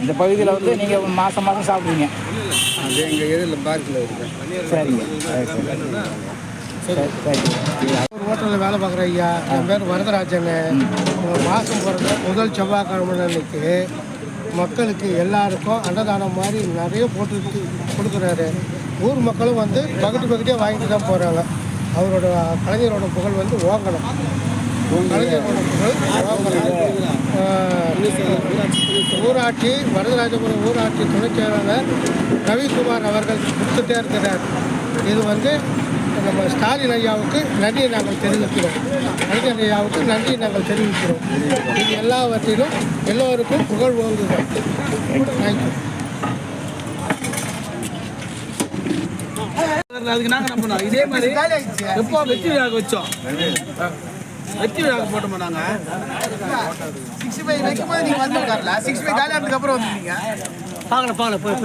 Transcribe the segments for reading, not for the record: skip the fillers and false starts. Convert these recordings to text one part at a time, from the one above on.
இந்த பகுதியில் வந்து நீங்கள் மாதம் மாதம் சாப்பிட்றீங்க? அது எங்கள் ஏரியாவில் பார்க்கில் இருக்குது. சரிங்க, சரி. ஒரு ஹோட்டலில் வேலை பார்க்குற ஐயா, என் பேர் வரதராஜன். மாதம் பிறந்த முதல் செவ்வாய்க்கிழமை அன்னைக்கு மக்களுக்கு எல்லாருக்கும் அன்னதானம் மாதிரி நிறைய போட்டு கொடுக்குறாரு. ஊர் மக்களும் வந்து பக்கெட்டியாக வாங்கிட்டு தான் போகிறாங்க. அவரோட கலைஞரோட புகழ் வந்து ஓங்கணும். கலைஞரோட புகழ் ஓங்கணும். ஊராட்சி வரதராஜபுரம் ஊராட்சி துணைச் செயலாளர் ரவிக்குமார் அவர்கள் கொடுத்துட்டே இருக்கிறார். இது வந்து நம்ம ஸ்டாலின் ஐயாவுக்கு நன்றி நாங்கள் தெரிவிக்கிறோம். கலைஞர் ஐயாவுக்கு நன்றி நாங்கள் தெரிவிக்கிறோம். இது எல்லாவற்றிலும் எல்லோருக்கும் புகழ் ஓங்குகிறோம். தேங்க்யூ. அதுக்கு நாங்கள் என்ன பண்ணோம், இதே மாதிரி எப்போ வெற்றி விழாக்கு வச்சோம், வெற்றி விழாக்கு போட்டோம். நாங்கள் 65 வைக்கும்போது நீங்கள் வந்துருக்காருல, 65 காலி ஆனதுக்கப்புறம் வந்துருக்கீங்க. பார்க்கல போய்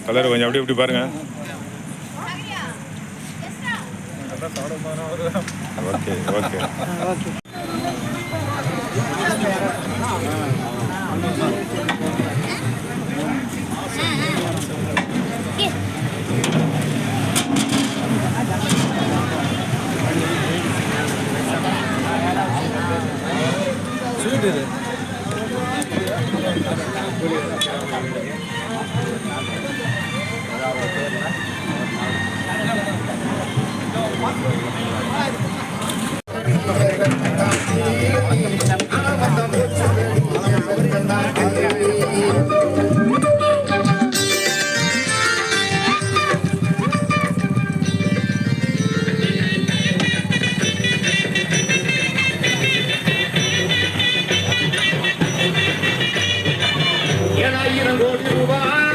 கலர் கொஞ்சம் அப்படி பாருங்க. Okay okay okay. ஸ்வீட் இது ₹1000 கோடி